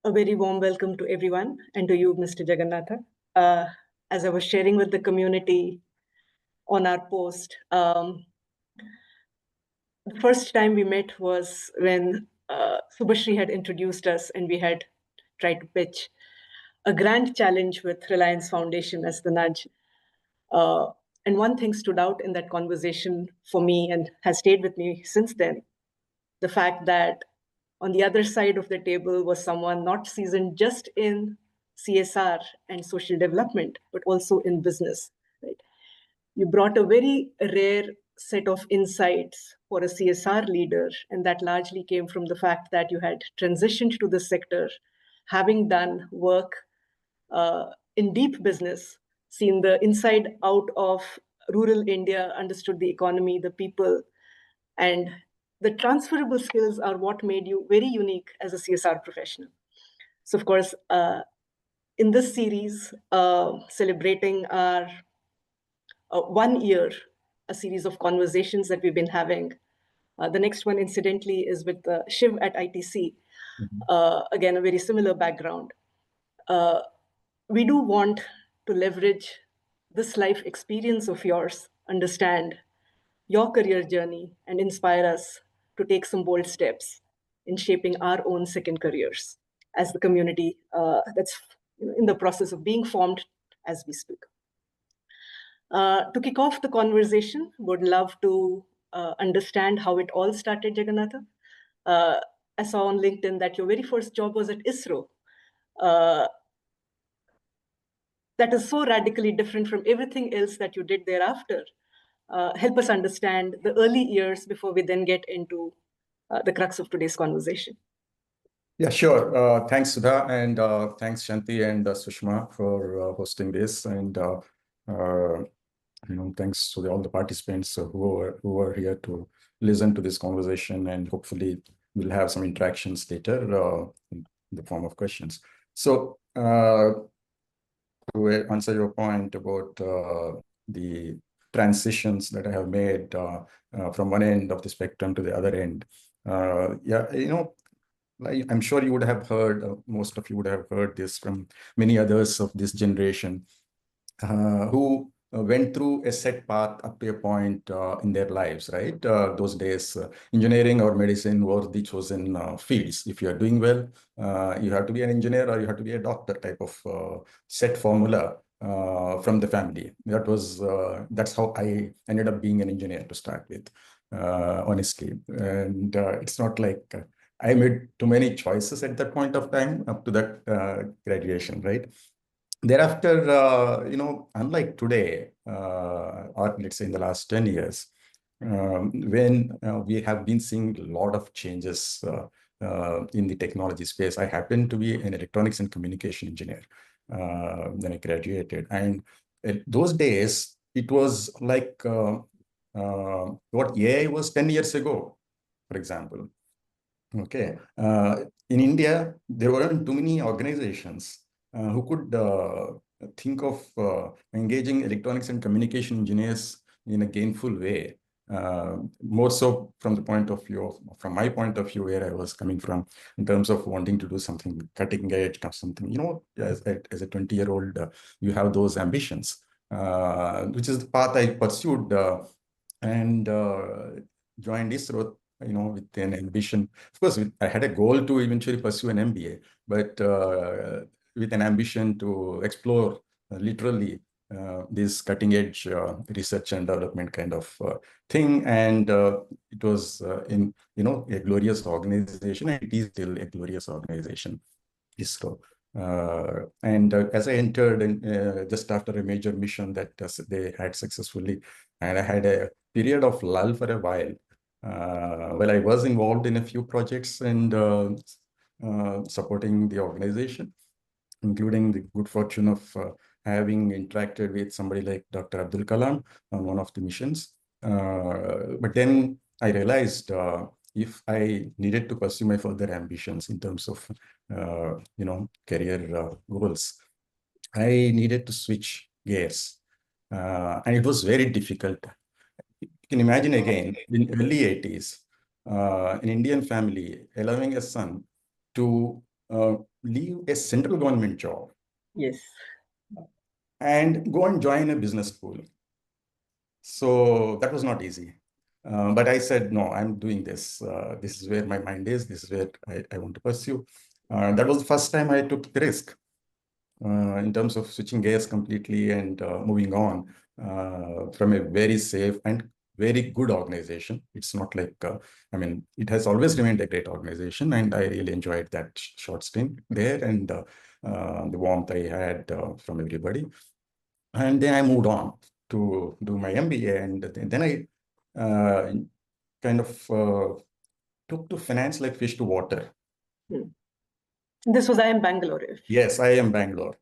A very warm welcome to everyone and to you, Mr. Jagannatha. Uh, as I was sharing with the community on our post, the first time we met was when Subhashri had introduced us and we had tried to pitch a grand challenge with Reliance Foundation as the nudge. And one thing stood out in that conversation for me and has stayed with me since then, the fact that on the other side of the table was someone not seasoned just in CSR and social development, but also in business. Right? You brought a very rare set of insights for a CSR leader, and that largely came from the fact that you had transitioned to the sector, having done work in deep business, seen the inside out of rural India, understood the economy, the people, and the transferable skills are what made you very unique as a CSR professional. So, of course, in this series, celebrating our 1 year, a series of conversations that we've been having. The next one, incidentally, is with Shiv at ITC. Again, a very similar background. We do want to leverage this life experience of yours, understand your career journey, and inspire us to take some bold steps in shaping our own second careers as the community that's in the process of being formed as we speak. To kick off the conversation, would love to understand how it all started, Jagannatha. I saw on LinkedIn that your very first job was at ISRO. That is so radically different from everything else that you did thereafter. Help us understand the early years before we then get into the crux of today's conversation. Yeah, sure. Thanks, Sudha, and thanks, Shanti and Sushma for hosting this, and thanks to all the participants who are here to listen to this conversation, and hopefully we'll have some interactions later in the form of questions. So, to answer your point about the transitions that I have made from one end of the spectrum to the other end, I'm sure you would have heard, most of you would have heard this from many others of this generation who went through a set path up to a point in their lives, right? Those days, engineering or medicine were the chosen fields. If you are doing well, you have to be an engineer or you have to be a doctor type of set formula from the family. That's how I ended up being an engineer to start with, honestly. And it's not like I made too many choices at that point of time up to that graduation, right? Thereafter, unlike today, or let's say in the last 10 years, when we have been seeing a lot of changes in the technology space. I happen to be an electronics and communication engineer when I graduated. And those days, it was like what AI was 10 years ago, for example. Okay. In India, there weren't too many organizations who could think of engaging electronics and communication engineers in a gainful way. More so from my point of view, where I was coming from, in terms of wanting to do something cutting edge or something. As a 20-year-old, you have those ambitions, which is the path I pursued and joined ISRO. With an ambition. Of course, I had a goal to eventually pursue an MBA, but with an ambition to explore literally this cutting edge research and development kind of thing. And it was in, a glorious organization, and it is still a glorious organization, ISRO. And as I entered just after a major mission that they had successfully, and I had a period of lull for a while. Well, I was involved in a few projects and supporting the organization, including the good fortune of having interacted with somebody like Dr. Abdul Kalam on one of the missions. But then I realized if I needed to pursue my further ambitions in terms of, career goals, I needed to switch gears. And it was very difficult. You can imagine again, in early 80s, an Indian family allowing a son to leave a central government job Yes. and go and join a business school. So that was not easy. But I said, no, I'm doing this. This is where my mind is. This is where I want to pursue. That was the first time I took the risk in terms of switching gears completely and moving on from a very safe and very good organization. It's not like, I mean, it has always remained a great organization, and I really enjoyed that short stint there and the warmth I had from everybody. And then I moved on to do my MBA, and then I kind of took to finance like fish to water. This was IIM Bangalore. Yes, IIM Bangalore.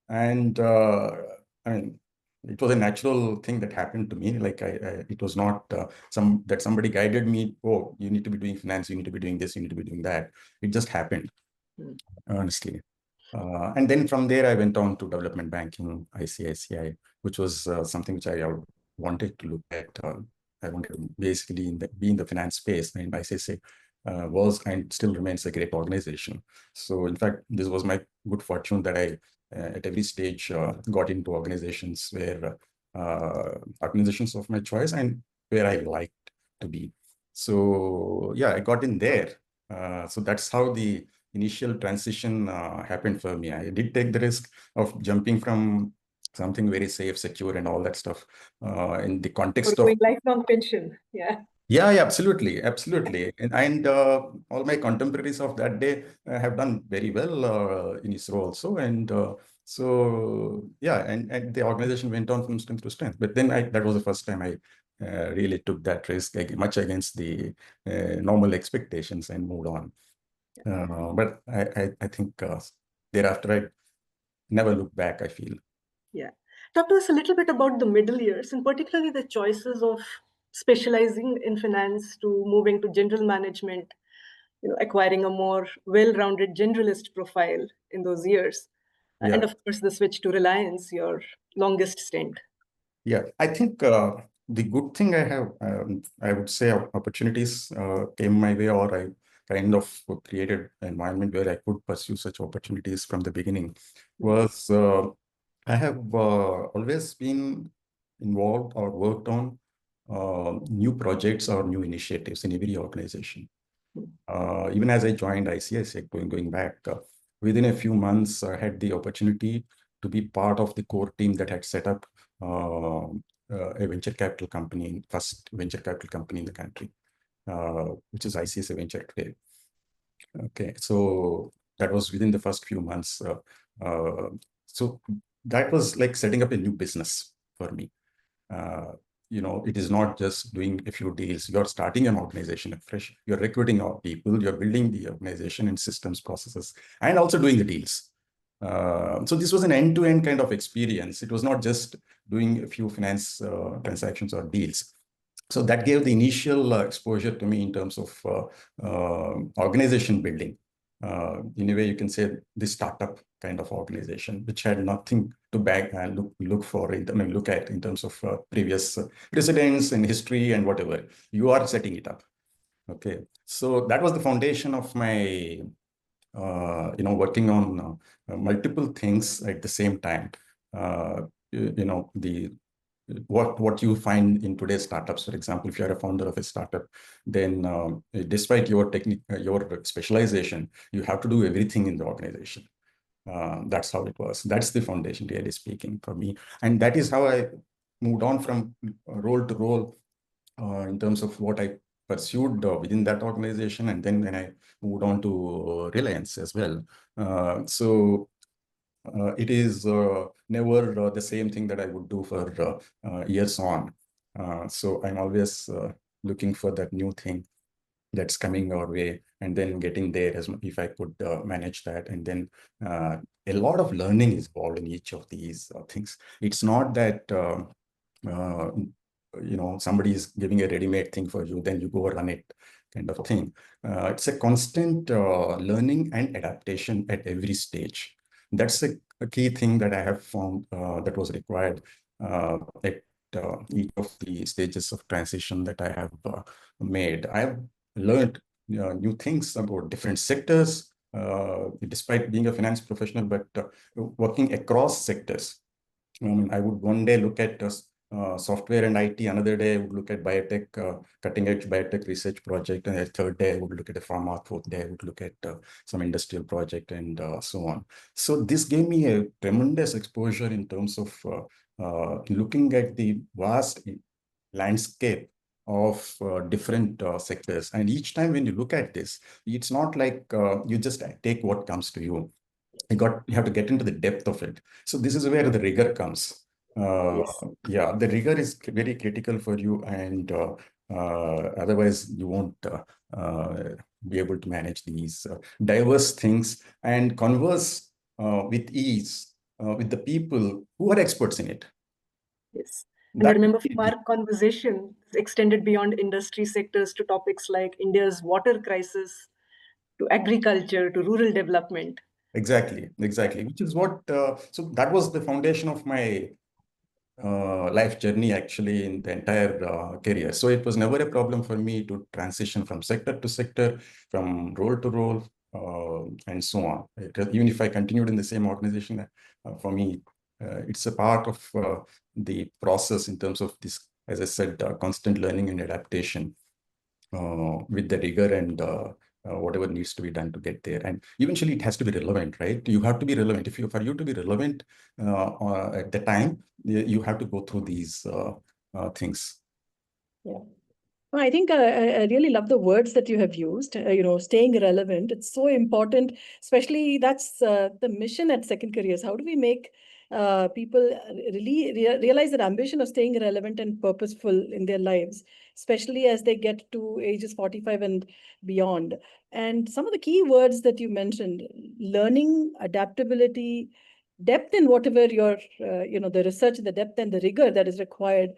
And I mean, it was a natural thing that happened to me. Like it was not that somebody guided me. Oh, you need to be doing finance. You need to be doing this. You need to be doing that. It just happened, honestly. And then from there, I went on to development banking, ICICI, which was something which I wanted to look at. I wanted to basically be in the finance space, and ICICI was and still remains a great organization. So in fact, this was my good fortune that I, at every stage, got into organizations organizations of my choice and where I liked to be. So yeah, I got in there. So that's how the initial transition happened for me. I did take the risk of jumping from something very safe, secure, and all that stuff in the context of lifelong pension. Yeah. Yeah, absolutely, absolutely. And all my contemporaries of that day have done very well in ISRO also. And so, yeah, and the organization went on from strength to strength. But then that was the first time I really took that risk, much against the normal expectations, and moved on. But I think thereafter, I never looked back, I feel. Yeah. Talk to us a little bit about the middle years, and particularly the choices of specializing in finance to moving to general management, acquiring a more well-rounded generalist profile in those years. Yeah. And of course, the switch to Reliance, your longest stint. Yeah, I think the good thing I would say opportunities came my way, or I kind of created an environment where I could pursue such opportunities from the beginning, was I have always been involved or worked on new projects or new initiatives in every organization. Even as I joined ICICI, going back, within a few months, I had the opportunity to be part of the core team that had set up a venture capital company, first venture capital company in the country, which is ICICI Venture today. Okay, so that was within the first few months. So that was like setting up a new business for me. It is not just doing a few deals. You're starting an organization afresh. You're recruiting our people. You're building the organization and systems, processes, and also doing the deals. So this was an end-to-end kind of experience. It was not just doing a few finance transactions or deals. So that gave the initial exposure to me in terms of organization building. In a way, you can say the startup kind of organization, which had nothing to look at in terms of previous precedents and history and whatever. You are setting it up. Okay, so that was the foundation of my working on multiple things at the same time. What you find in today's startups, for example, if you're a founder of a startup, then despite your your specialization, you have to do everything in the organization. That's how it was. That's the foundation, really speaking, for me. And that is how I moved on from role to role in terms of what I pursued within that organization. And then when I moved on to Reliance as well. It is never the same thing that I would do for years on. So I'm always looking for that new thing that's coming our way, and then getting there if I could manage that. And then a lot of learning is involved in each of these things. It's not that somebody is giving a ready-made thing for you, then you go run it kind of thing. It's a constant learning and adaptation at every stage. That's a key thing that I have found that was required at each of the stages of transition that I have made. I have learned new things about different sectors, despite being a finance professional, but working across sectors. I would one day look at software and IT, another day I would look at biotech, cutting edge biotech research project, and a third day I would look at a pharma, fourth day I would look at some industrial project, and so on. So this gave me a tremendous exposure in terms of looking at the vast landscape of different sectors. And each time when you look at this, it's not like you just take what comes to you. You have to get into the depth of it. So this is where the rigor comes. Yes. Yeah, the rigor is very critical for you, and otherwise you won't be able to manage these diverse things and converse with ease with the people who are experts in it. Yes. And I That remember from our conversation extended beyond industry sectors to topics like India's water crisis, to agriculture, to rural development. exactly, which is what. So that was the foundation of my life journey actually in the entire career. So it was never a problem for me to transition from sector to sector, from role to role, and so on. Even if I continued in the same organization, for me, it's a part of the process in terms of this, as I said, constant learning and adaptation with the rigor and whatever needs to be done to get there. And eventually it has to be relevant, right? You have to be relevant. For you to be relevant at the time, you have to go through these things. Yeah. Well, I think I really love the words that you have used, staying relevant. It's so important, especially that's the mission at Second Careers. How do we make people really realize that ambition of staying relevant and purposeful in their lives, especially as they get to ages 45 and beyond? And some of the key words that you mentioned, learning, adaptability, depth in whatever your, the research, the depth and the rigor that is required.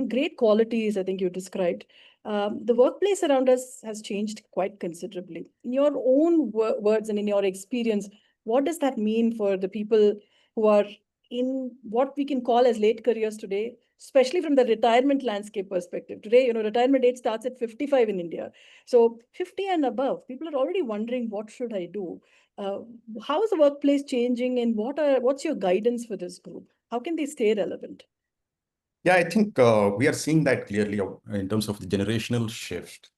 Great qualities, I think you described. The workplace around us has changed quite considerably. In your own words and in your experience, what does that mean for the people who are in what we can call as late careers today, especially from the retirement landscape perspective? Today, retirement age starts at 55 in India. So 50 and above, people are already wondering, what should I do? How is the workplace changing, and what's your guidance for this group? How can they stay relevant? Yeah, I think we are seeing that clearly in terms of the generational shift,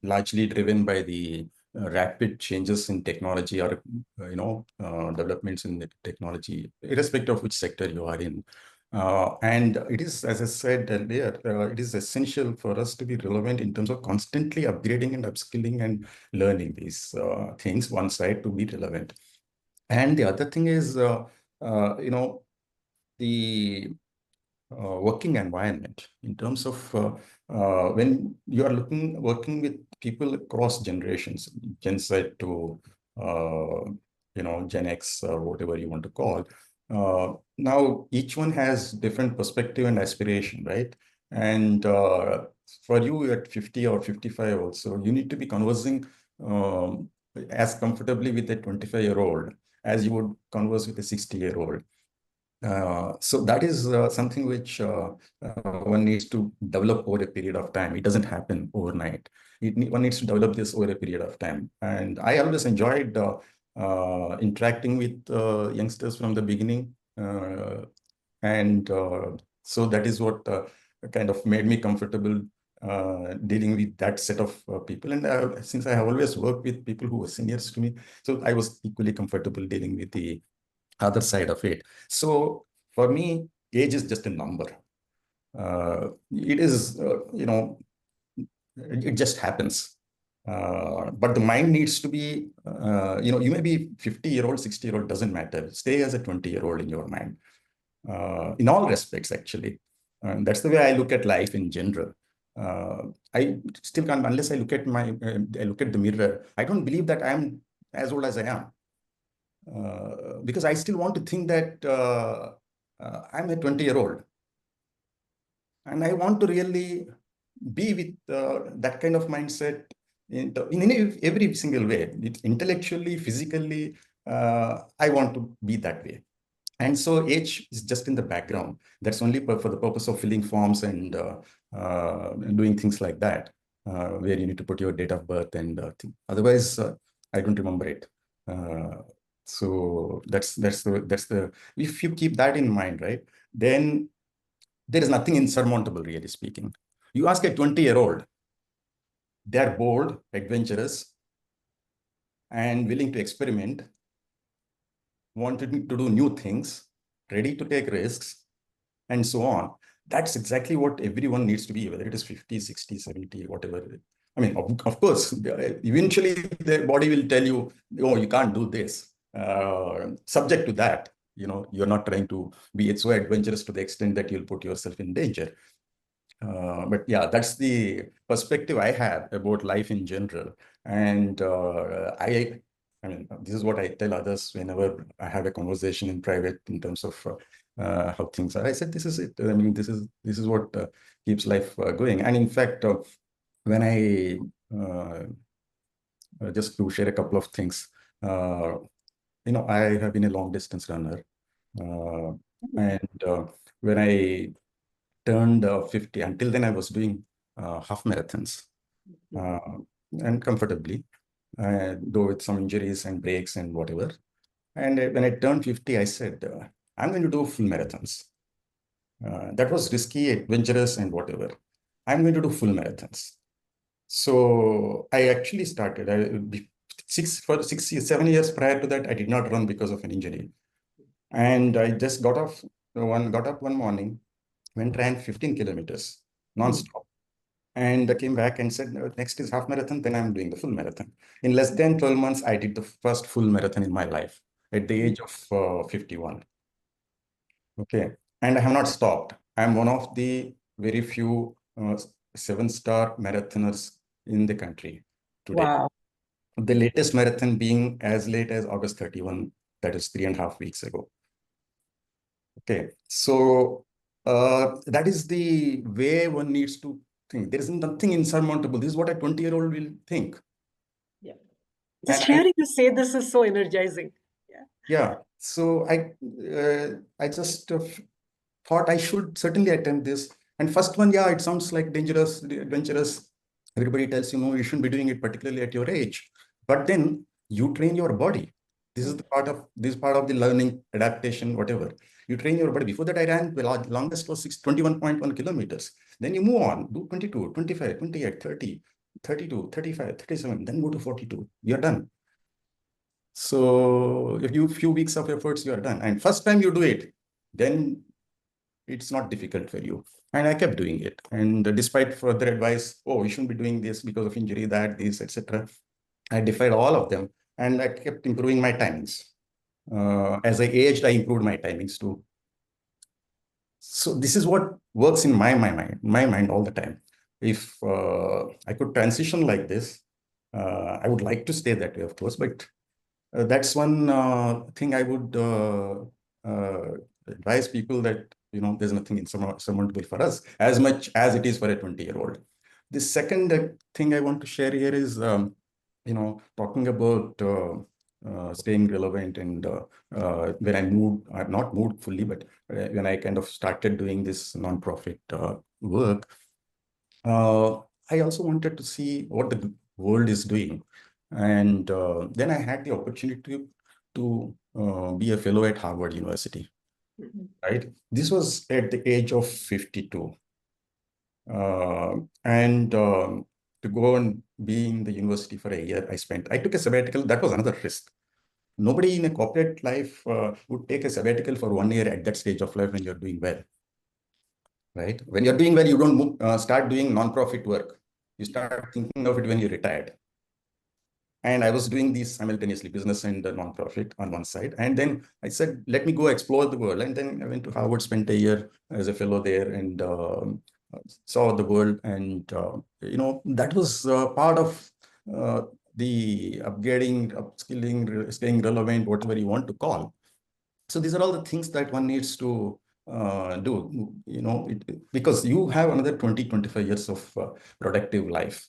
largely driven by the rapid changes in technology, or developments in the technology, irrespective of which sector you are in. And it is, as I said earlier, it is essential for us to be relevant in terms of constantly upgrading and upskilling and learning these things, one side, to be relevant. And the other thing is, the working environment in terms of when you are working with people across generations, Gen Z to Gen X, or whatever you want to call. Now each one has different perspective and aspiration, right? And for you at 50 or 55 also, you need to be conversing as comfortably with a 25-year-old as you would converse with a 60-year-old. So that is something which one needs to develop over a period of time. It doesn't happen overnight. One needs to develop this over a period of time. And I always enjoyed interacting with youngsters from the beginning. And so that is what kind of made me comfortable dealing with that set of people. And since I have always worked with people who were seniors to me, so I was equally comfortable dealing with the other side of it. So for me, age is just a number. It is, it just happens. But the mind needs to be, you may be 50-year-old, 60-year-old, doesn't matter. Stay as a 20-year-old in your mind, in all respects, actually. That's the way I look at life in general. I still can't, unless I look at I look at the mirror, I don't believe that I'm as old as I am. Because I still want to think that I'm a 20-year-old. And I want to really be with that kind of mindset in every single way. Intellectually, physically, I want to be that way. And so age is just in the background. That's only for the purpose of filling forms and doing things like that, where you need to put your date of birth and otherwise, I don't remember it. So that's the if you keep that in mind, right, then there is nothing insurmountable, really speaking. You ask a 20-year-old, they are bold, adventurous, and willing to experiment, wanted to do new things, ready to take risks, and so on. That's exactly what everyone needs to be, whether it is 50, 60, 70, whatever. I mean, of course, eventually the body will tell you, oh, you can't do this. Subject to that, you're not trying to be so adventurous to the extent that you'll put yourself in danger. But yeah, that's the perspective I have about life in general. And I mean, this is what I tell others whenever I have a conversation in private in terms of how things are. I said, this is it. I mean, this is what keeps life going. And in fact, when I just to share a couple of things, I have been a long distance runner, and when I turned 50, until then I was doing half marathons, and comfortably, though with some injuries and breaks and whatever. And when I turned 50, I said, I'm going to do full marathons. That was risky, adventurous, and whatever. I'm going to do full marathons. So I actually started. 7 years prior to that, I did not run because of an injury. And I just got up one morning, went ran 15 kilometers non-stop. And I came back and said, "No, next is half marathon, then I'm doing the full marathon." In less than 12 months, I did the first full marathon in my life at the age of 51. Okay. And I have not stopped. I'm one of the very few 7-star marathoners in the country today. Wow. The latest marathon being as late as August 31, that is 3.5 weeks ago. Okay. So that is the way one needs to think. There is nothing insurmountable. This is what a 20-year-old will think. Yeah. Just hearing you say this is so energizing. Yeah. Yeah. So I just thought I should certainly attempt this. And first one, yeah, it sounds like dangerous, adventurous. Everybody tells you, no, you shouldn't be doing it, particularly at your age. But then you train your body. This is part of the learning, adaptation, whatever. You train your body. Before that, I ran the longest was 21.1 kilometers. Then you move on, do 22, 25, 28, 30, 32, 35, 37, then go to 42. You're done. So if you few weeks of efforts, you are done. And first time you do it, then it's not difficult for you. And I kept doing it. And despite further advice, oh, you shouldn't be doing this because of injury, that, this, etc., I defied all of them. And I kept improving my timings. As I aged, I improved my timings too. So this is what works in my mind all the time. If I could transition like this, I would like to stay that way, of course, but that's one thing I would advise people that, there's nothing insurmountable for us as much as it is for a 20-year-old. The second thing I want to share here is, talking about staying relevant, and when I moved, I've not moved fully, but when I kind of started doing this nonprofit work, I also wanted to see what the world is doing. And then I had the opportunity to be a fellow at Harvard University, right? This was at the age of 52. And to go and be in the university for a year, I took a sabbatical. That was another risk. Nobody in a corporate life would take a sabbatical for 1 year at that stage of life when you're doing well, right? When you're doing well, you don't start doing nonprofit work. You start thinking of it when you're retired. And I was doing these simultaneously, business and nonprofit on one side. And then I said, let me go explore the world. And then I went to Harvard, spent a year as a fellow there, and saw the world. And, that was part of the upgrading, upskilling, staying relevant, whatever you want to call. So these are all the things that one needs to do, because you have another 20, 25 years of productive life.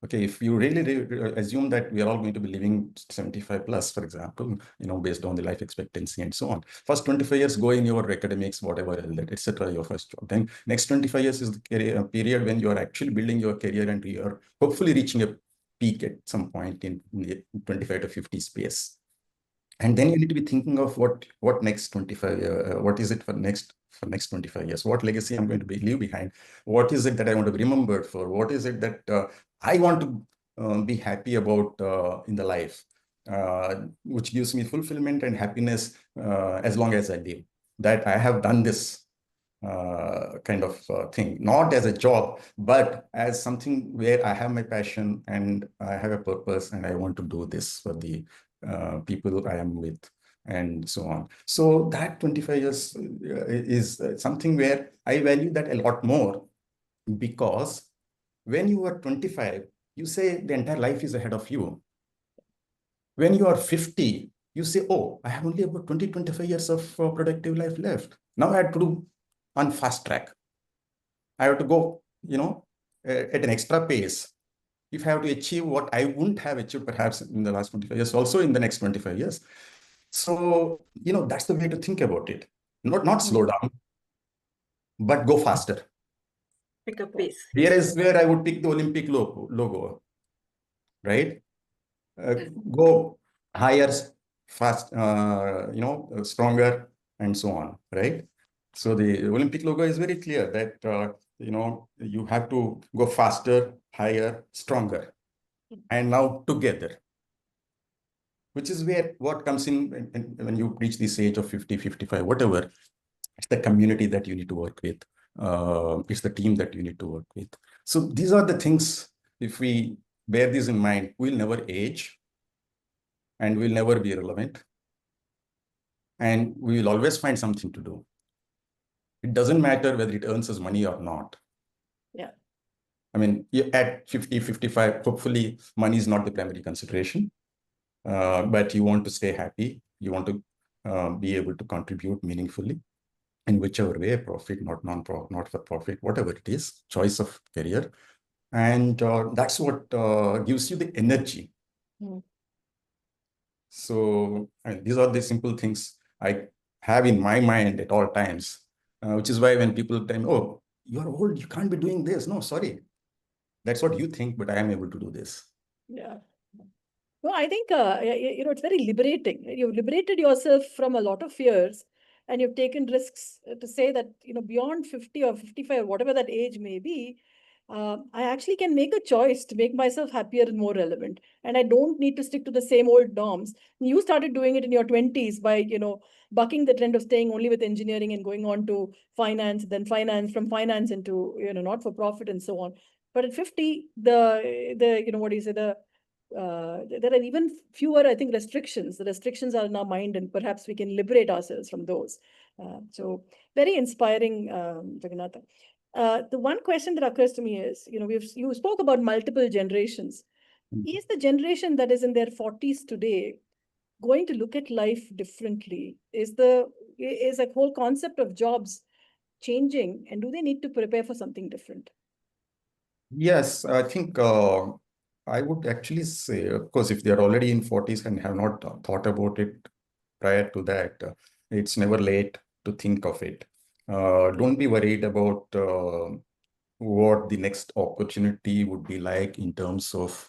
Okay, if you really assume that we are all going to be living 75 plus, for example, based on the life expectancy and so on. First 25 years go in your academics, whatever, etc., your first job. Then next 25 years is the period when you are actually building your career and you are hopefully reaching a peak at some point in the 25 to 50 space. And then you need to be thinking of what next 25 years, what is it for next 25 years? What legacy I'm going to leave behind? What is it that I want to be remembered for? What is it that I want to be happy about in the life, which gives me fulfillment and happiness as long as I live? That I have done this kind of thing, not as a job, but as something where I have my passion and I have a purpose and I want to do this for the people I am with and so on. So that 25 years is something where I value that a lot more, because when you are 25, you say the entire life is ahead of you. When you are 50, you say, oh, I have only about 25 years of productive life left. Now I have to do on fast track. I have to go, at an extra pace. If I have to achieve what I wouldn't have achieved perhaps in the last 25 years, also in the next 25 years. So, that's the way to think about it. Not slow down, but go faster. Pick a pace. Here is where I would pick the Olympic logo, right? Go higher, fast, stronger, and so on, right? So the Olympic logo is very clear that, you have to go faster, higher, stronger, and now together, which is where what comes in when you reach this age of 50, 55, whatever. It's the community that you need to work with. It's the team that you need to work with. So these are the things, if we bear this in mind, we'll never age and we'll never be irrelevant. And we will always find something to do. It doesn't matter whether it earns us money or not. Yeah. I mean, at 50, 55, hopefully money is not the primary consideration, but you want to stay happy. You want to be able to contribute meaningfully in whichever way, profit, not for profit, whatever it is, choice of career. And that's what gives you the energy. Mm. So these are the simple things I have in my mind at all times, which is why when people tell me, oh, you're old, you can't be doing this. No, sorry. That's what you think, but I am able to do this. Yeah. No, I think, it's very liberating. You've liberated yourself from a lot of fears, and you've taken risks to say that, beyond 50 or 55, whatever that age may be, I actually can make a choice to make myself happier and more relevant. And I don't need to stick to the same old norms. You started doing it in your 20s by, bucking the trend of staying only with engineering and going on to finance, then from finance into, not for profit and so on. But at 50, what do you say, there are even fewer, I think, restrictions. The restrictions are in our mind, and perhaps we can liberate ourselves from those. So very inspiring, Jagannatha. The one question that occurs to me is, you spoke about multiple generations. Is the generation that is in their 40s today going to look at life differently? Is a whole concept of jobs changing, and do they need to prepare for something different? Yes, I think I would actually say, of course, if they are already in 40s and have not thought about it prior to that, it's never late to think of it. Don't be worried about what the next opportunity would be like in terms of,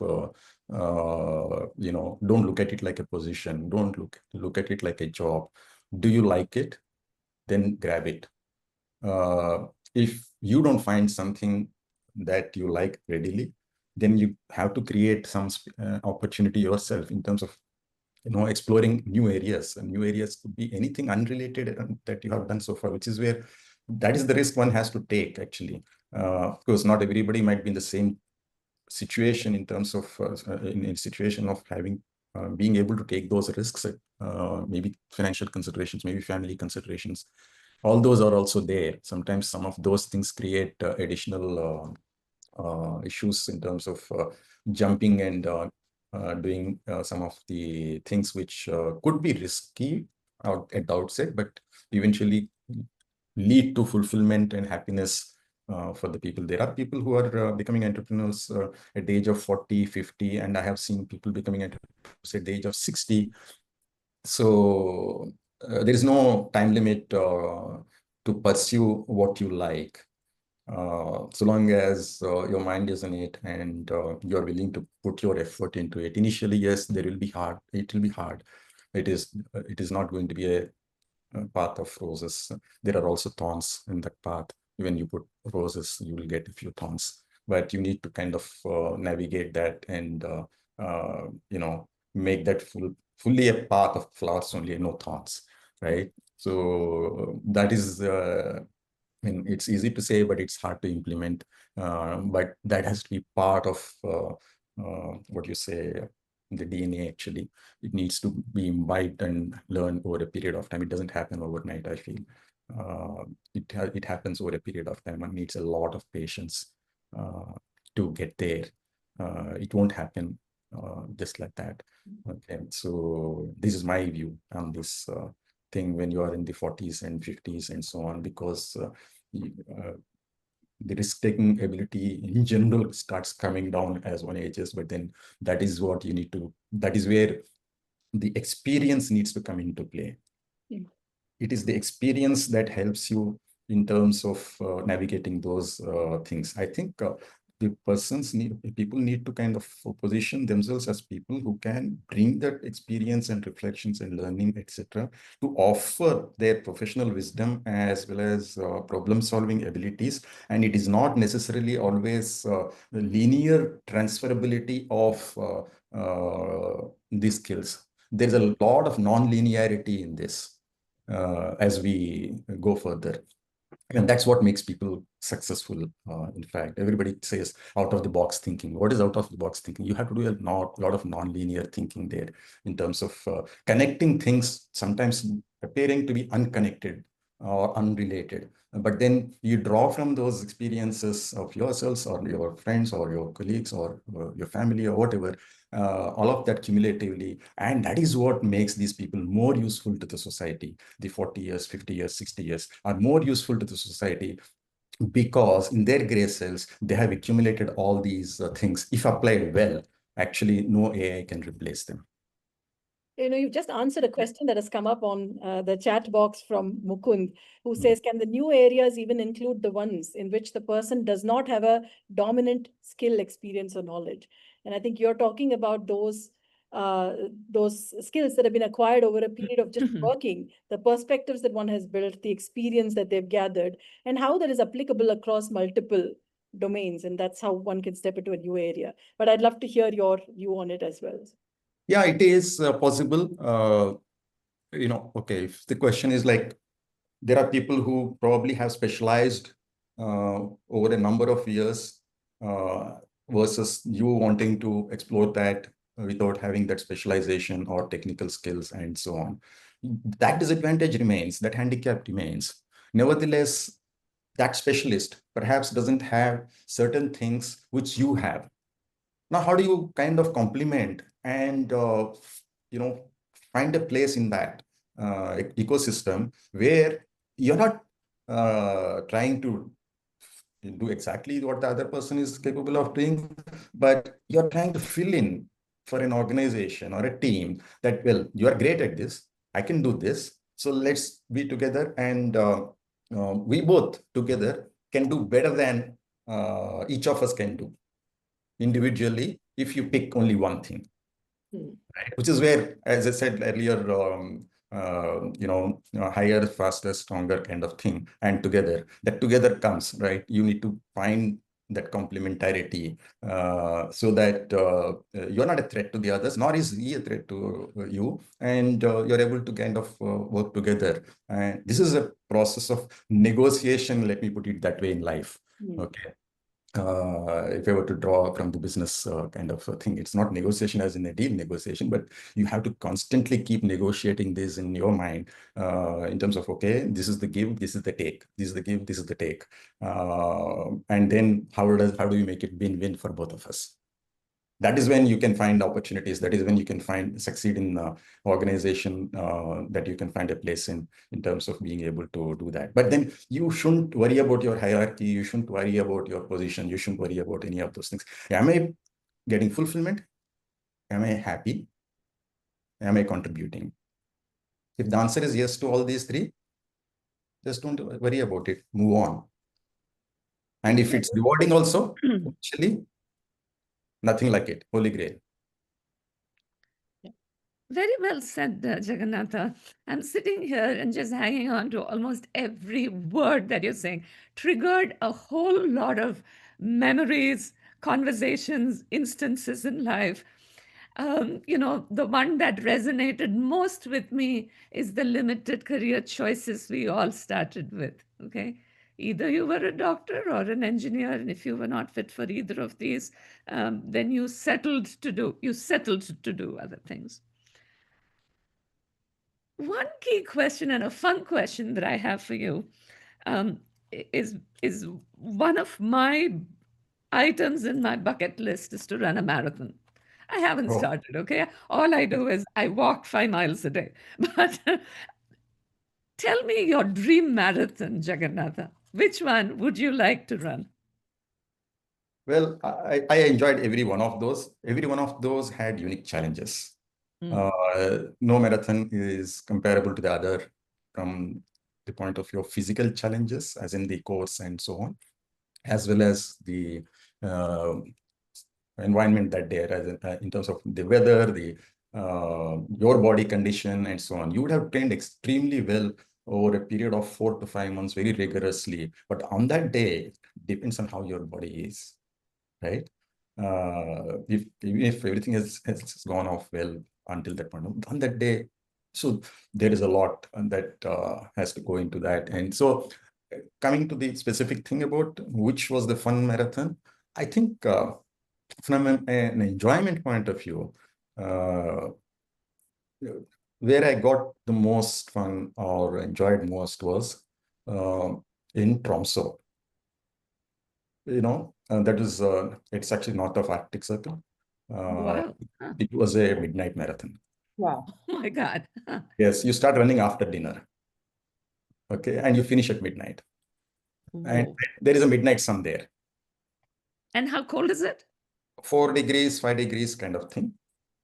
don't look at it like a position. Don't look at it like a job. Do you like it? Then grab it. If you don't find something that you like readily, then you have to create some opportunity yourself in terms of exploring new areas. And new areas could be anything unrelated that you have done so far, which is where that is the risk one has to take, actually. Of course, not everybody might be in the same situation in terms of in situation of having being able to take those risks, maybe financial considerations, maybe family considerations. All those are also there. Sometimes some of those things create additional issues in terms of jumping and doing some of the things which could be risky at the outset, but eventually lead to fulfillment and happiness for the people. There are people who are becoming entrepreneurs at the age of 40, 50, and I have seen people becoming entrepreneurs at the age of 60. So there is no time limit to pursue what you like. So long as your mind is in it and you're willing to put your effort into it. Initially, yes, there will be hard. It will be hard. It is not going to be a path of roses. There are also thorns in that path. When you put roses, you will get a few thorns, but you need to kind of navigate that and make that fully a path of flowers only, no thorns, right? So that is I mean, it's easy to say, but it's hard to implement. But that has to be part of what you say, the DNA actually. It needs to be imbibed and learned over a period of time. It doesn't happen overnight, I feel. It happens over a period of time and needs a lot of patience to get there. It won't happen just like that. Okay, so this is my view on this thing when you are in the 40s and 50s and so on, because the risk-taking ability in general starts coming down as one ages, but then that is what you need to, that is where the experience needs to come into play. Yeah. It is the experience that helps you in terms of navigating those things. I think people need to kind of position themselves as people who can bring that experience and reflections and learning, etc., to offer their professional wisdom as well as problem solving abilities. And it is not necessarily always linear transferability of these skills. There's a lot of non-linearity in this as we go further. And that's what makes people successful. In fact, everybody says out of the box thinking. What is out of the box thinking? You have to do a lot of non-linear thinking there in terms of connecting things, sometimes appearing to be unconnected or unrelated. But then you draw from those experiences of yourselves or your friends or your colleagues or your family or whatever, all of that cumulatively. And that is what makes these people more useful to the society. The 40 years, 50 years, 60 years are more useful to the society because in their gray cells, they have accumulated all these things. If applied well, actually no AI can replace them. You've just answered a question that has come up on the chat box from Mukund, who says, can the new areas even include the ones in which the person does not have a dominant skill, experience, or knowledge? And I think you're talking about those skills that have been acquired over a period of just working, the perspectives that one has built, the experience that they've gathered, and how that is applicable across multiple domains. And that's how one can step into a new area. But I'd love to hear your view on it as well. Yeah, it is possible. Okay, if the question is like, there are people who probably have specialized over a number of years versus you wanting to explore that without having that specialization or technical skills and so on. That disadvantage remains, that handicap remains. Nevertheless, that specialist perhaps doesn't have certain things which you have. Now, how do you kind of complement and find a place in that ecosystem where you're not trying to do exactly what the other person is capable of doing, but you're trying to fill in for an organization or a team that, well, you are great at this, I can do this, so let's be together and we both together can do better than each of us can do individually if you pick only one thing. Right? Which is where, as I said earlier, higher, faster, stronger kind of thing, and together comes, right? You need to find that complementarity so that you're not a threat to the others, nor is he a threat to you, and you're able to kind of work together. And this is a process of negotiation, let me put it that way, in life. Okay. If I were to draw from the business kind of thing, it's not negotiation as in a deal negotiation, but you have to constantly keep negotiating this in your mind in terms of, okay, this is the give, this is the take, this is the give, this is the take. And then how do you make it win-win for both of us? That is when you can find opportunities. That is when you can succeed in organization that you can find a place in terms of being able to do that. But then you shouldn't worry about your hierarchy. You shouldn't worry about your position. You shouldn't worry about any of those things. Am I getting fulfillment? Am I happy? Am I contributing? If the answer is yes to all these three, just don't worry about it. Move on. And if it's rewarding also, actually, nothing like it. Holy Grail. Very well said, Jagannatha. I'm sitting here and just hanging on to almost every word that you're saying. Triggered a whole lot of memories, conversations, instances in life. The one that resonated most with me is the limited career choices we all started with. Okay. Either you were a doctor or an engineer, and if you were not fit for either of these, then you settled to do other things. One key question and a fun question that I have for you um, is one of my items in my bucket list is to run a marathon. I haven't Oh. started, okay? All I do is I walk 5 miles a day. But tell me your dream marathon, Jagannatha. Which one would you like to run? Well, I enjoyed every one of those. Every one of those had unique challenges. No marathon is comparable to the other from the point of view of physical challenges, as in the course and so on, as well as the environment that there, as in terms of the weather, the your body condition, and so on. You would have trained extremely well over a period of 4 to 5 months, very rigorously. But on that day, depends on how your body is, right? Even if everything has gone off well until that point, on that day, so there is a lot that has to go into that. And so coming to the specific thing about which was the fun marathon, I think from an enjoyment point of view, where I got the most fun or enjoyed most was in Tromso. That is, it's actually north of Arctic Circle. Wow. It was a midnight marathon. Wow. Oh my God. Yes, you start running after dinner. Okay, and you finish at midnight. And Whoa. there is a midnight sun there. And how cold is it? 4 degrees, 5 degrees kind of thing.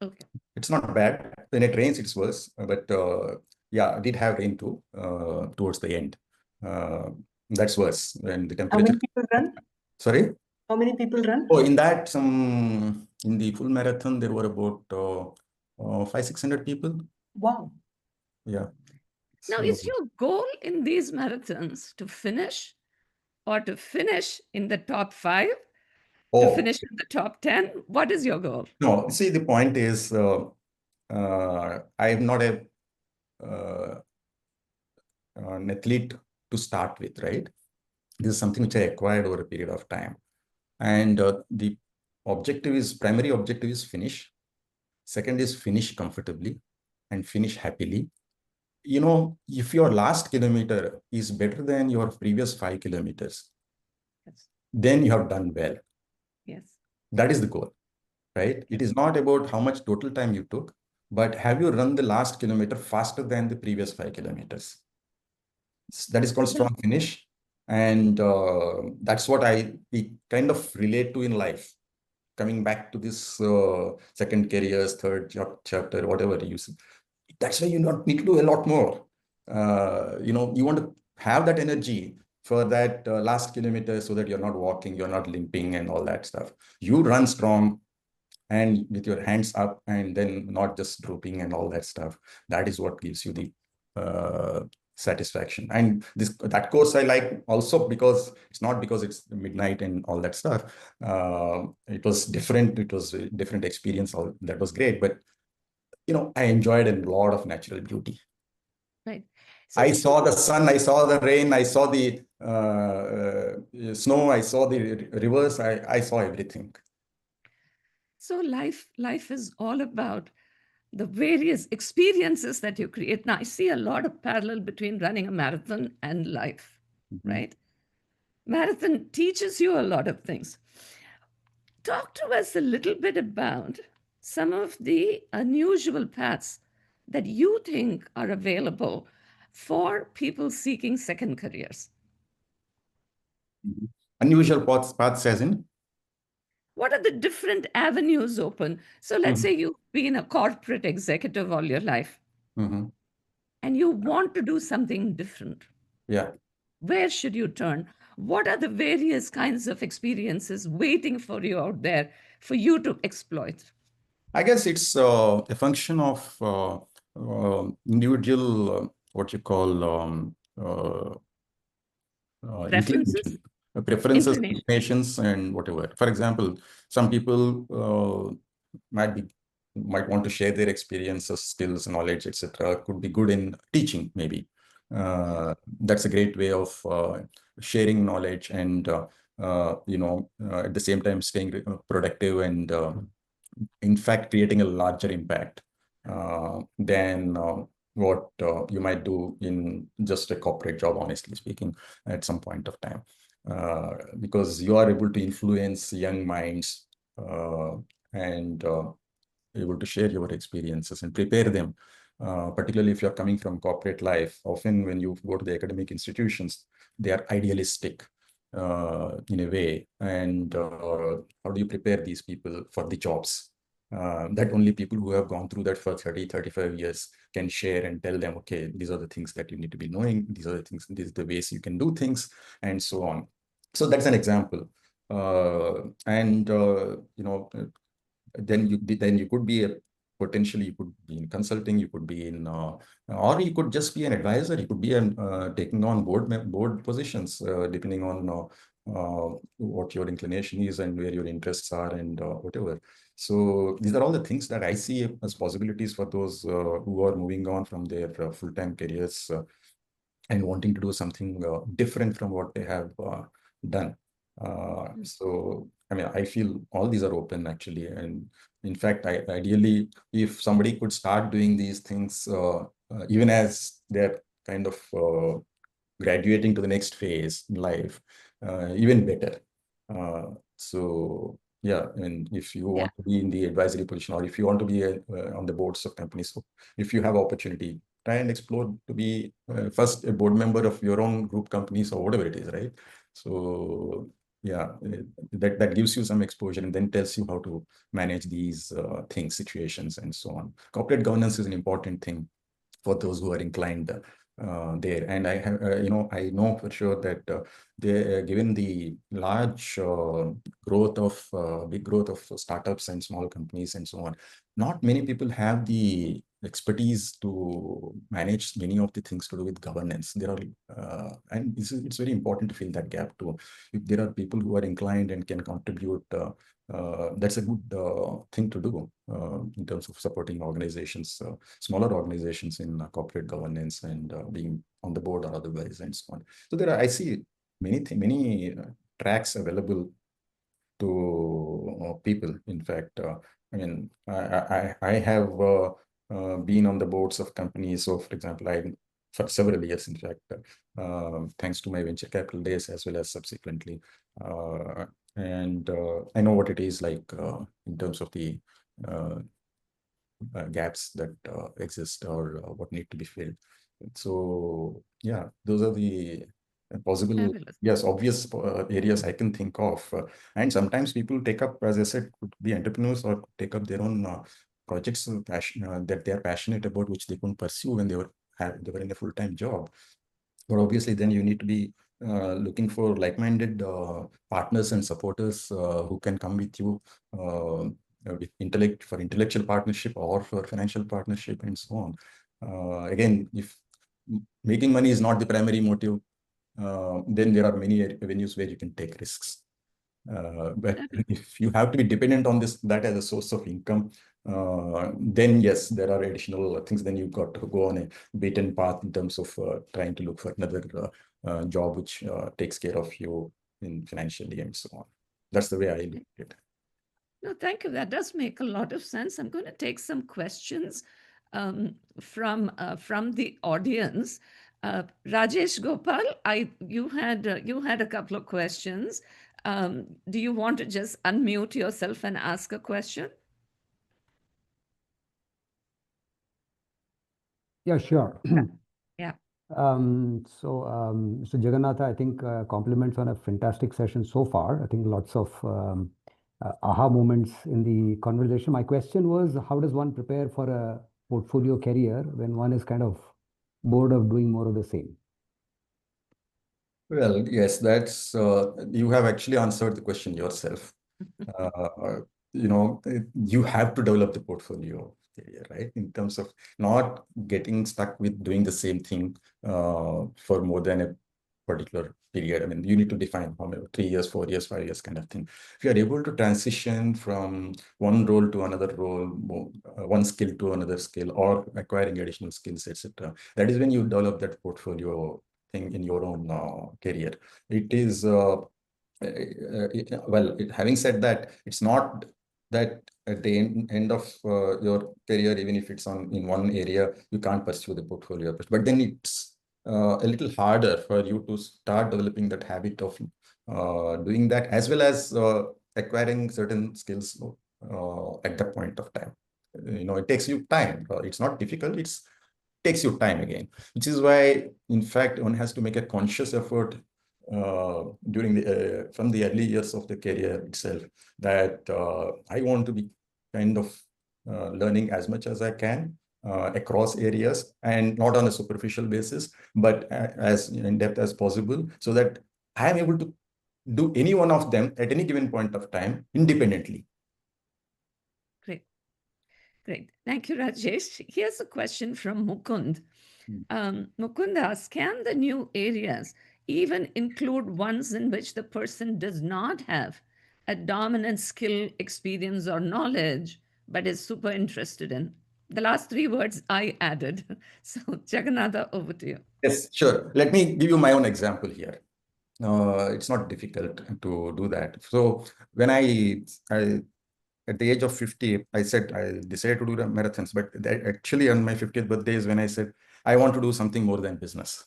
Okay. It's not bad. When it rains, it's worse. But yeah, it did have rain too towards the end. That's worse when the How temperature. many people run? Sorry? How many people run? Oh, in the full marathon, there were about 500-600 people. Wow. Yeah. Now, So, is your goal in these marathons to finish or to finish in the top 5? To oh, finish in the top 10? What is your goal? no, see, the point is, I'm not an athlete to start with, right? This is something which I acquired over a period of time. And the primary objective is finish. Second is finish comfortably and finish happily. If your last kilometer is better than your previous 5 kilometers, Yes. then you have done well. Yes. That is the goal, right? It is not about how much total time you took, but have you run the last kilometer faster than the previous 5 kilometers? That is called strong finish. And that's what we kind of relate to in life. Coming back to this second careers, third chapter, whatever you say. That's why you need to do a lot more. You want to have that energy for that last kilometer so that you're not walking, you're not limping and all that stuff. You run strong and with your hands up and then not just drooping and all that stuff. That is what gives you the satisfaction. And that course I like also because it's not because it's midnight and all that stuff. It was different. It was a different experience. All that was great. But I enjoyed a lot of natural beauty. Right. I saw the sun, I saw the rain, I saw the snow, I saw the rivers, I saw everything. So life is all about the various experiences that you create. Now, I see a lot of parallel between running a marathon and life, right? Marathon teaches you a lot of things. Talk to us a little bit about some of the unusual paths that you think are available for people seeking second careers. Unusual paths as in? What are the different avenues open? So let's say you've been a corporate executive all your life and you want to do something different. Yeah. Where should you turn? What are the various kinds of experiences waiting for you out there for you to exploit? I guess it's a function of individual, what you call Preferences? preferences, Inclination. inclinations, and whatever. For example, some people might want to share their experiences, skills, knowledge, etc. Could be good in teaching, maybe. That's a great way of sharing knowledge and at the same time staying productive and in fact creating a larger impact than what you might do in just a corporate job, honestly speaking, at some point of time. Because you are able to influence young minds and able to share your experiences and prepare them. Particularly if you're coming from corporate life, often when you go to the academic institutions, they are idealistic in a way. And how do you prepare these people for the jobs? That only people who have gone through that for 30, 35 years can share and tell them, okay, these are the things that you need to be knowing. These are the things, these are the ways you can do things, and so on. So that's an example. Then you could be potentially you could be in consulting, you could be in or you could just be an advisor, you could be taking on board positions depending on what your inclination is and where your interests are and whatever. So these are all the things that I see as possibilities for those who are moving on from their full-time careers and wanting to do something different from what they have done. So, I mean, I feel all these are open actually. And in fact, ideally, if somebody could start doing these things, even as they're kind of graduating to the next phase in life, even better. So, yeah, and if you want to be in the advisory position, or if you want to be on the boards of companies, so if you have opportunity, try and explore to be first a board member of your own group companies or whatever it is, right? So yeah, that gives you some exposure and then tells you how to manage these things, situations, and so on. Corporate governance is an important thing for those who are inclined there. And I have, I know for sure that given the large big growth of startups and small companies and so on, not many people have the expertise to manage many of the things to do with governance. There are, and it's very important to fill that gap too. If there are people who are inclined and can contribute, that's a good thing to do in terms of supporting organizations, smaller organizations in corporate governance and being on the board or otherwise and so on. So I see many tracks available to people. In fact, I mean, I have been on the boards of companies. So, for example, for several years, in fact, thanks to my venture capital days as well as subsequently. And I know what it is like in terms of the gaps that exist or what need to be filled. So yeah, those are the possible, Fabulous. yes, obvious areas I can think of. And sometimes people take up, as I said, could be entrepreneurs or take up their own projects that they are passionate about, which they couldn't pursue when they were in a full-time job. But obviously, then you need to be looking for like-minded partners and supporters who can come with you with intellectual partnership or for financial partnership and so on. Again, if making money is not the primary motive, then there are many avenues where you can take risks. But if you have to be dependent on that as a source of income, then yes, there are additional things. Then you've got to go on a beaten path in terms of trying to look for another job which takes care of you in financially and so on. That's the way I look at it. No, thank you. That does make a lot of sense. I'm going to take some questions from the audience. Rajesh Gopal, you had a couple of questions. Do you want to just unmute yourself and ask a question? Yeah, sure. Yeah. So Jagannatha, I think compliments on a fantastic session so far. I think lots of aha moments in the conversation. My question was, how does one prepare for a portfolio career when one is kind of bored of doing more of the same? Well, yes, that's you have actually answered the question yourself. Uh, you have to develop the portfolio area, right? In terms of not getting stuck with doing the same thing for more than a particular period. I mean, you need to define how many, 3 years, 4 years, 5 years kind of thing. If you are able to transition from one role to another role, one skill to another skill, or acquiring additional skills, etc., that is when you develop that portfolio thing in your own career. It is having said that, it's not that at the end of your career, even if it's in one area, you can't pursue the portfolio approach. But then it's a little harder for you to start developing that habit of doing that, as well as acquiring certain skills at that point of time. It takes you time. It's not difficult. It takes you time again, which is why, in fact, one has to make a conscious effort during from the early years of the career itself, that I want to be kind of learning as much as I can across areas, and not on a superficial basis, but as in depth as possible, so that I am able to do any one of them at any given point of time independently. Great. Great. Thank you, Rajesh. Here's a question from Mukund. Mukund asks, can the new areas even include ones in which the person does not have a dominant skill, experience, or knowledge, but is super interested in? The last three words I added. So, Jagannatha, over to you. Yes, sure. Let me give you my own example here. It's not difficult to do that. So when I at the age of 50, I said I decided to do the marathons, but actually on my 50th birthday is when I said I want to do something more than business.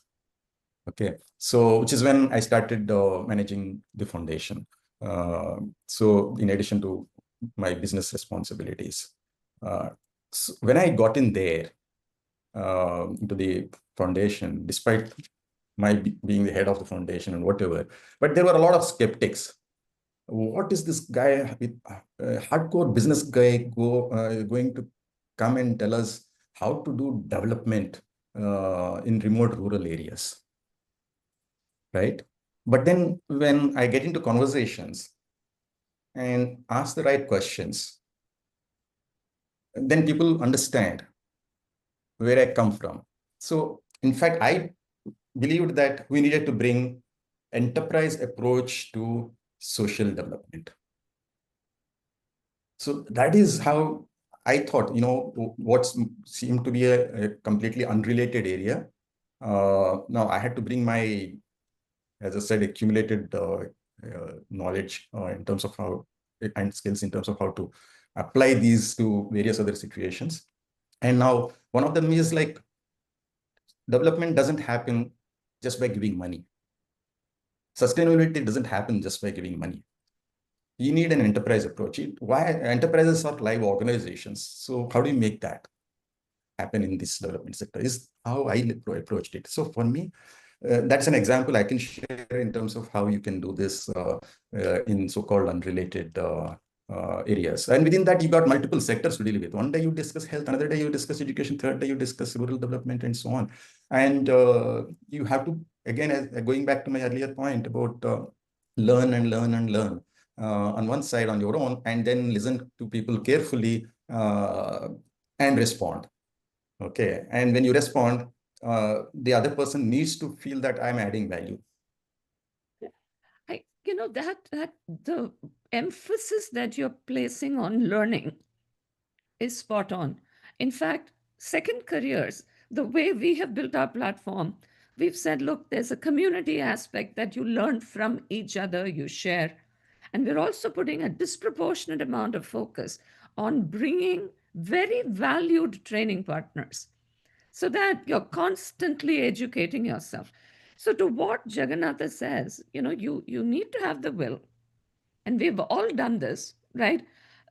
Okay, so which is when I started managing the foundation. So in addition to my business responsibilities, so when I got in there into the foundation, despite my being the head of the foundation and whatever, but there were a lot of skeptics. What is this guy with hardcore business guy going to come and tell us how to do development in remote rural areas, right? But then when I get into conversations and ask the right questions, then people understand where I come from. So in fact, I believed that we needed to bring enterprise approach to social development. So that is how I thought, what seemed to be a completely unrelated area. Now I had to bring my, as I said, accumulated knowledge in terms of how, and skills in terms of how to apply these to various other situations. And now one of them is like, development doesn't happen just by giving money. Sustainability doesn't happen just by giving money. You need an enterprise approach. Why enterprises are live organizations? So how do you make that happen in this development sector is how I approached it. So for me, that's an example I can share in terms of how you can do this in so-called unrelated areas. And within that, you got multiple sectors to deal with. One day you discuss health, another day you discuss education, third day you discuss rural development, and so on. And you have to, again, going back to my earlier point about learn and learn and learn on one side on your own, and then listen to people carefully and respond. Okay. And when you respond, the other person needs to feel that I'm adding value. That the emphasis that you're placing on learning is spot on. In fact, second careers, the way we have built our platform, we've said, look, there's a community aspect that you learn from each other, you share. And we're also putting a disproportionate amount of focus on bringing very valued training partners so that you're constantly educating yourself. So to what Jagannatha says, you need to have the will. And we've all done this, right?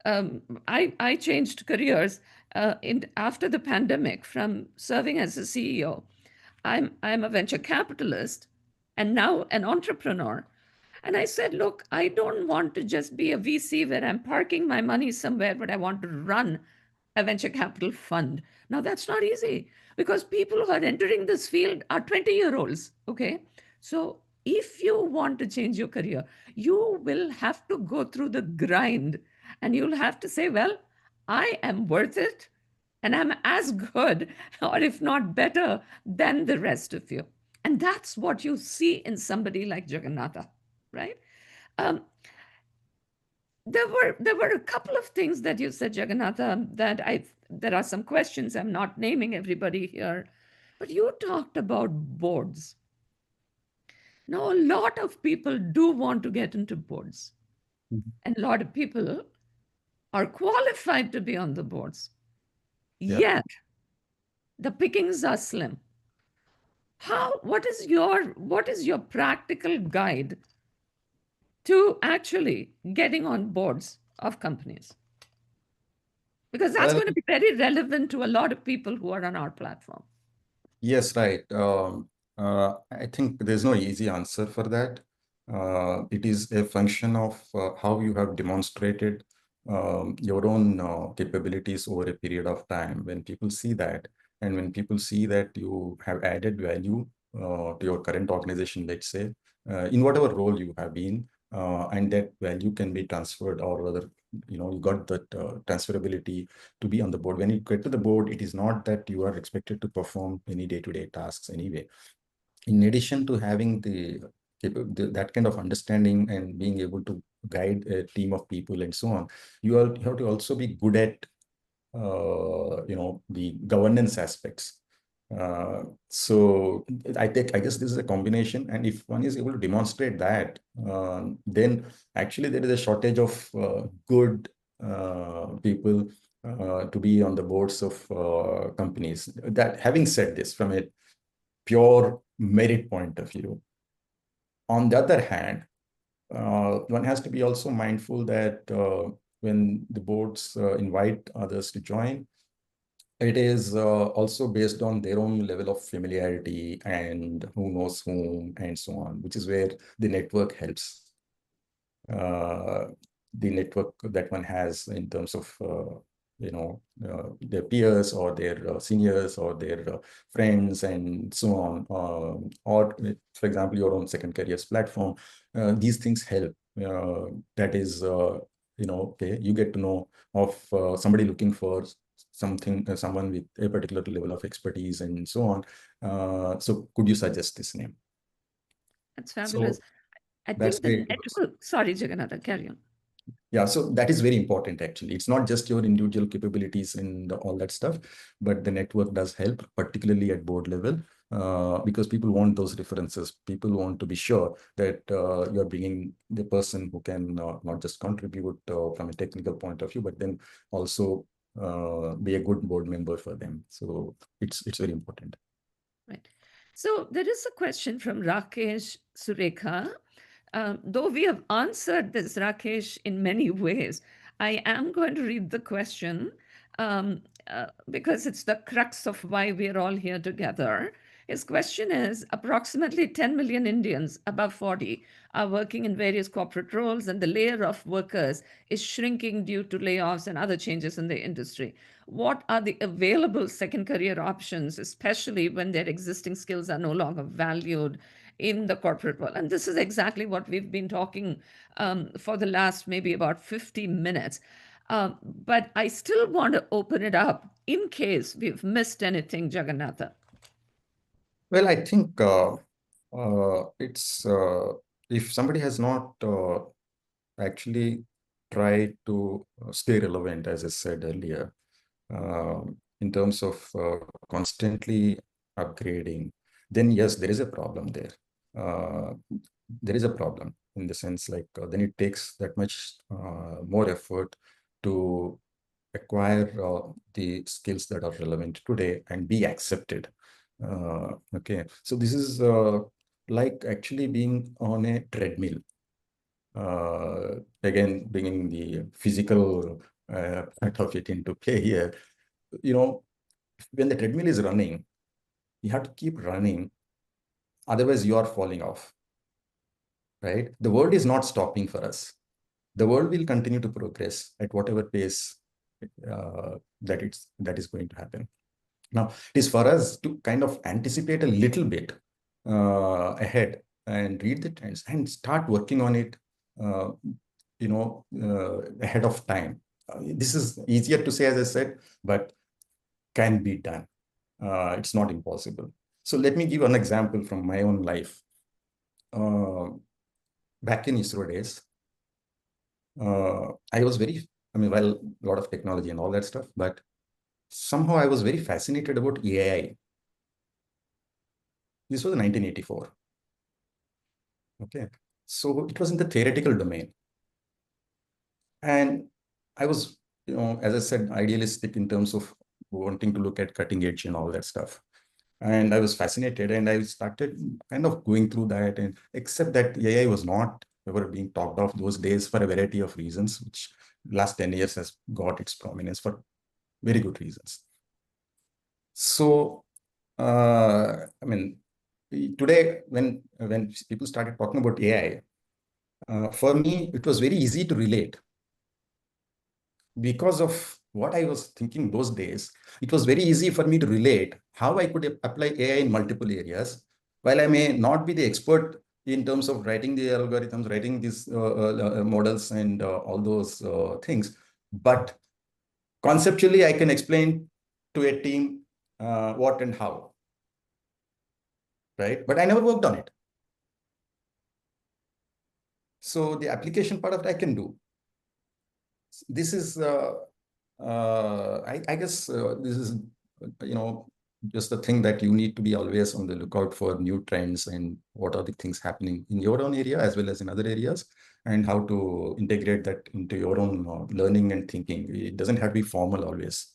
I changed careers after the pandemic from serving as a CEO. I'm a venture capitalist and now an entrepreneur. And I said, look, I don't want to just be a VC where I'm parking my money somewhere, but I want to run a venture capital fund. Now, that's not easy because people who are entering this field are 20-year-olds, okay? So if you want to change your career, you will have to go through the grind and you'll have to say, well, I am worth it and I'm as good, or if not better, than the rest of you. And that's what you see in somebody like Jagannatha, right? Um, there were a couple of things that you said, Jagannatha, that there are some questions. I'm not naming everybody here, but you talked about boards. Now, a lot of people do want to get into boards, and a lot of people are qualified to be on the boards. Yeah. Yet, the pickings are slim. What is your practical guide to actually getting on boards of companies? Because that's Well, going to be very relevant to a lot of people who are on our platform. yes, right. I think there's no easy answer for that. It is a function of how you have demonstrated your own capabilities over a period of time. When people see that, and when people see that you have added value to your current organization, let's say, in whatever role you have been, and that value can be transferred, or rather, you got that transferability to be on the board. When you get to the board, it is not that you are expected to perform any day-to-day tasks anyway. In addition to having that kind of understanding and being able to guide a team of people and so on, you have to also be good at the governance aspects. So I guess this is a combination, and if one is able to demonstrate that, then actually there is a shortage of good people to be on the boards of companies. That, having said this, from a pure merit point of view, on the other hand, one has to be also mindful that when the boards invite others to join, it is also based on their own level of familiarity and who knows whom and so on, which is where the network helps. The network that one has in terms of their peers or their seniors or their friends and so on, or for example your own second careers platform, these things help. That is okay, you get to know of somebody looking for someone with a particular level of expertise and so on, so could you suggest this name? That's fabulous. So I that's think the great. network, sorry, Jagannatha, carry on. Yeah, so that is very important actually. It's not just your individual capabilities and all that stuff, but the network does help, particularly at board level, because people want those references. People want to be sure that you're bringing the person who can not just contribute from a technical point of view, but then also be a good board member for them. So it's very important. Right. So there is a question from Rakesh Surekha. Though we have answered this, Rakesh, in many ways, I am going to read the question because it's the crux of why we are all here together. His question is, approximately 10 million Indians above 40 are working in various corporate roles, and the layer of workers is shrinking due to layoffs and other changes in the industry. What are the available second career options, especially when their existing skills are no longer valued in the corporate world? And this is exactly what we've been talking for the last maybe about 50 minutes. But I still want to open it up in case we've missed anything, Jagannatha. Well, I think it's if somebody has not actually tried to stay relevant, as I said earlier, in terms of constantly upgrading, then yes, there is a problem there. There is a problem in the sense like then it takes that much more effort to acquire the skills that are relevant today and be accepted. Okay, so this is like actually being on a treadmill. Again, bringing the physical part of it into play here. When the treadmill is running, you have to keep running, otherwise you are falling off, right? The world is not stopping for us. The world will continue to progress at whatever pace that is going to happen. Now, it is for us to kind of anticipate a little bit ahead and read the trends and start working on it, ahead of time. This is easier to say, as I said, but can be done. It's not impossible. So let me give an example from my own life. Back in ISRO days, I was well, a lot of technology and all that stuff, but somehow I was very fascinated about AI. This was 1984. Okay. So it was in the theoretical domain. And I was, as I said, idealistic in terms of wanting to look at cutting edge and all that stuff. And I was fascinated, and I started kind of going through that. And except that AI was not ever being talked of those days for a variety of reasons, which last 10 years has got its prominence for very good reasons. So, today when people started talking about AI, for me, it was very easy to relate. Because of what I was thinking those days, it was very easy for me to relate how I could apply AI in multiple areas. While I may not be the expert in terms of writing the algorithms, writing these models and all those things, but conceptually, I can explain to a team what and how, right? But I never worked on it. So the application part of it I can do. This is I guess this is, just the thing that you need to be always on the lookout for new trends and what are the things happening in your own area as well as in other areas, and how to integrate that into your own learning and thinking. It doesn't have to be formal always.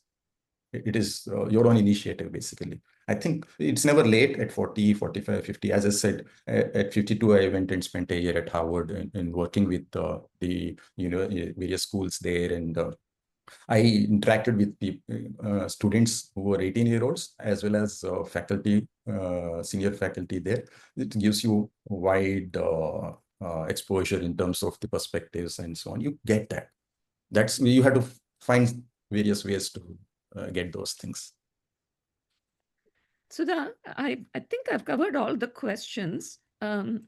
It is your own initiative, basically. I think it's never late at 40, 45, 50. As I said, at 52, I went and spent a year at Harvard and working with the various schools there, and I interacted with students who were 18-year-olds as well as faculty, senior faculty there. It gives you wide exposure in terms of the perspectives and so on. You get that. That's you have to find various ways to get those things. Sudha, I think I've covered all the questions in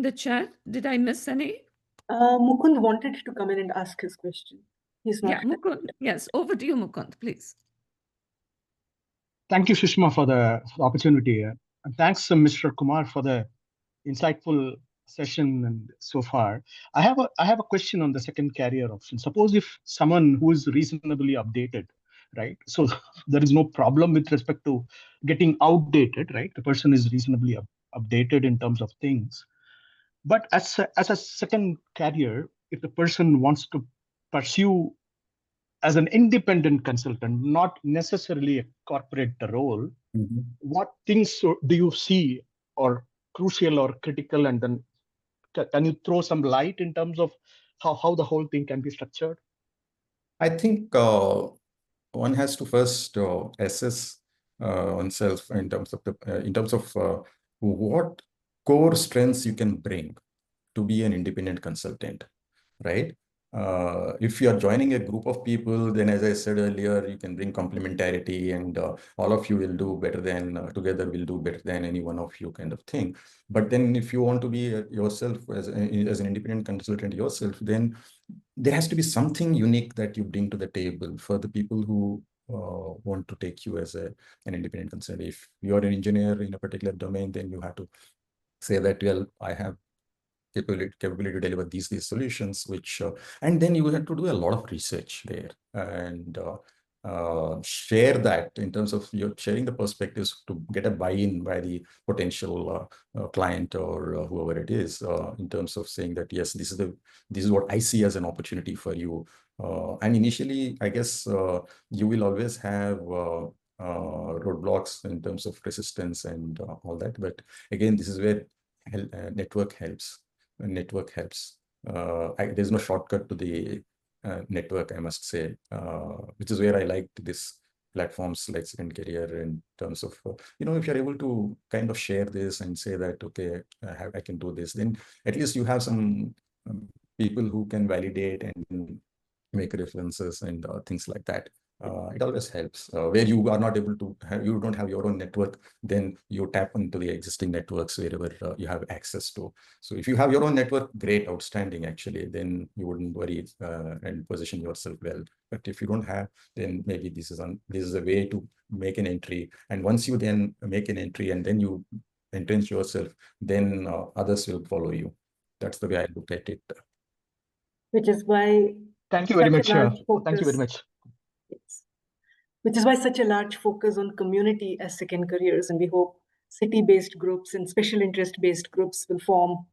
the chat. Did I miss any? Mukund wanted to come in and ask his question. He's not. Yeah, Mukund. Yes, over to you, Mukund, please. Thank you, Sushma, for the opportunity. And thanks, Mr. Kumar, for the insightful session and so far. I have a question on the second career option. Suppose if someone who is reasonably updated, right? So there is no problem with respect to getting outdated, right? The person is reasonably updated in terms of things. But as a second career, if the person wants to pursue as an independent consultant, not necessarily a corporate role, what things do you see or crucial or critical? And then can you throw some light in terms of how the whole thing can be structured? I think one has to first assess oneself in terms of what core strengths you can bring to be an independent consultant, right? If you are joining a group of people, then as I said earlier, you can bring complementarity, and all of you will do better than together will do better than any one of you, kind of thing. But then if you want to be yourself as an independent consultant yourself, then there has to be something unique that you bring to the table for the people who want to take you as an independent consultant. If you're an engineer in a particular domain, then you have to say that, well, I have capability to deliver these solutions, which and then you have to do a lot of research there and share that in terms of you're sharing the perspectives to get a buy-in by the potential client or whoever it is, in terms of saying that, yes, this is what I see as an opportunity for you. And initially, I guess you will always have roadblocks in terms of resistance and all that. But again, this is where network helps. There's no shortcut to the network, I must say, which is where I liked this platforms like Second Career in terms of, if you're able to kind of share this and say that, okay, I can do this, then at least you have some people who can validate and make references and things like that. It always helps. Where you are not able to have, you don't have your own network, then you tap into the existing networks wherever you have access to. So if you have your own network, great, outstanding, actually, then you wouldn't worry and position yourself well. But if you don't have, then maybe this is a way to make an entry. And once you then make an entry and then you entrench yourself, then others will follow you. That's the way I look at it. Which is why Thank you very much. large Thank you very focus, much. yes, which is why such a large focus on community as second careers. And we hope city-based groups and special interest-based groups will form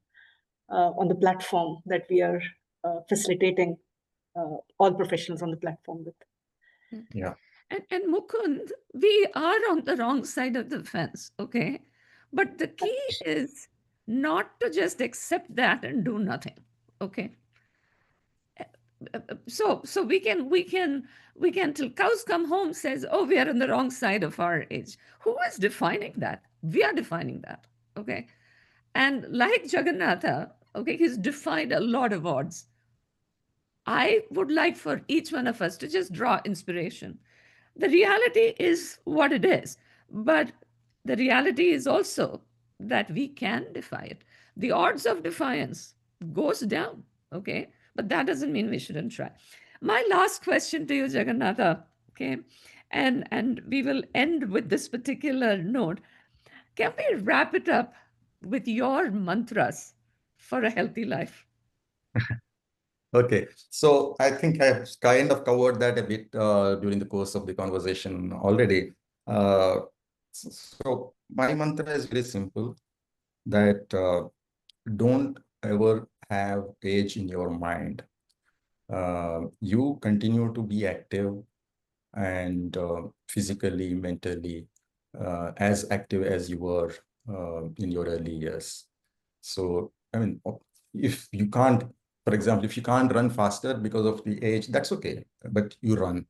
on the platform that we are facilitating all professionals on the platform with. Yeah. And Mukund, we are on the wrong side of the fence, okay? But the key is not to just accept that and do nothing, okay? So we can till cows come home says, oh, we are on the wrong side of our age. Who is defining that? We are defining that, okay? And like Jagannatha, okay, he's defied a lot of odds. I would like for each one of us to just draw inspiration. The reality is what it is, but the reality is also that we can defy it. The odds of defiance goes down, okay? But that doesn't mean we shouldn't try. My last question to you, Jagannatha, okay? And we will end with this particular note. Can we wrap it up with your mantras for a healthy life? Okay, so I think I've kind of covered that a bit during the course of the conversation already. So my mantra is very simple, that don't ever have age in your mind. You continue to be active and physically, mentally, as active as you were in your early years. So, I mean, if you can't, for example, if you can't run faster because of the age, that's okay, but you run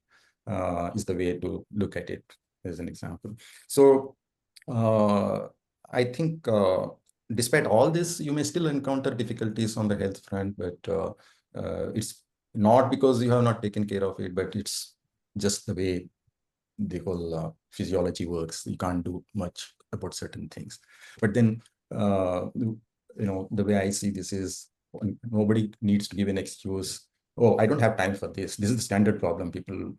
is the way to look at it as an example. So, I think despite all this, you may still encounter difficulties on the health front, but it's not because you have not taken care of it, but it's just the way the whole physiology works. You can't do much about certain things. But then, the way I see this is nobody needs to give an excuse. Oh, I don't have time for this. This is the standard problem. People,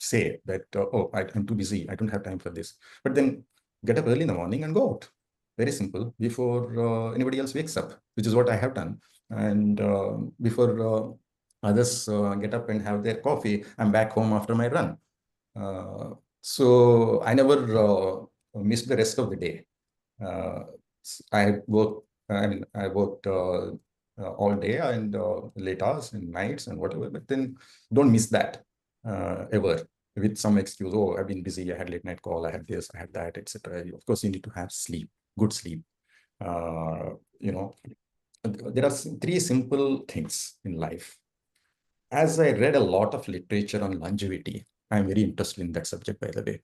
say that, oh, I'm too busy. I don't have time for this. But then get up early in the morning and go out. Very simple, before anybody else wakes up, which is what I have done. And before others get up and have their coffee, I'm back home after my run. So I never missed the rest of the day. I worked all day and late hours and nights and whatever, but then don't miss that ever with some excuse. Oh, I've been busy, I had late night call, I had this, I had that, etc. Of course, you need to have sleep, good sleep. There are three simple things in life. As I read a lot of literature on longevity, I'm very interested in that subject, by the way.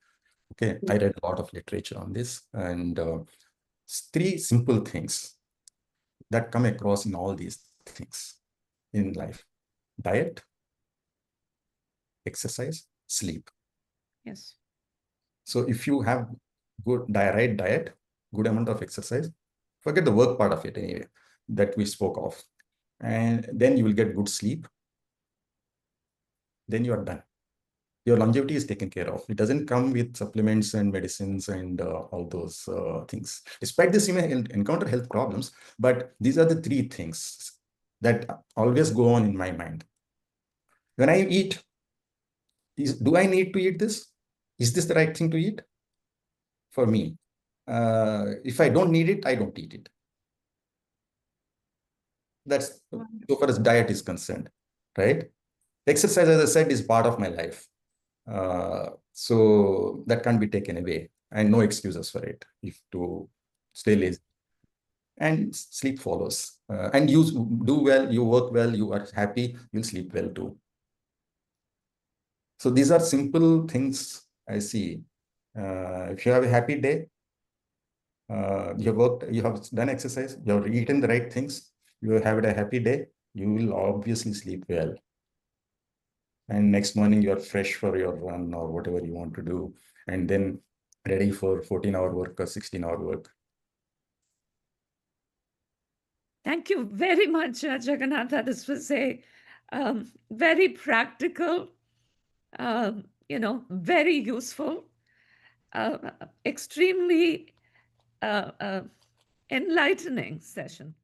Okay, I read a lot of literature on this, and three simple things that come across in all these things in life: diet, exercise, sleep. Yes. So if you have right diet, good amount of exercise, forget the work part of it anyway, that we spoke of, and then you will get good sleep, then you are done. Your longevity is taken care of. It doesn't come with supplements and medicines and all those things. Despite this, you may encounter health problems, but these are the three things that always go on in my mind. When I eat, do I need to eat this? Is this the right thing to eat? For me, if I don't need it, I don't eat it. That's so far as diet is concerned, right? Exercise, as I said, is part of my life. So that can't be taken away, and no excuses for it if to stay lazy. And sleep follows. And you do well, you work well, you are happy, you'll sleep well too. So these are simple things I see. If you have a happy day, you have worked, you have done exercise, you have eaten the right things, you have had a happy day, you will obviously sleep well. and next morning you're fresh for your run or whatever you want to do, and then ready for 14-hour work or 16-hour work. Thank you very much, Jagannatha. This was a very practical, very useful, extremely enlightening session.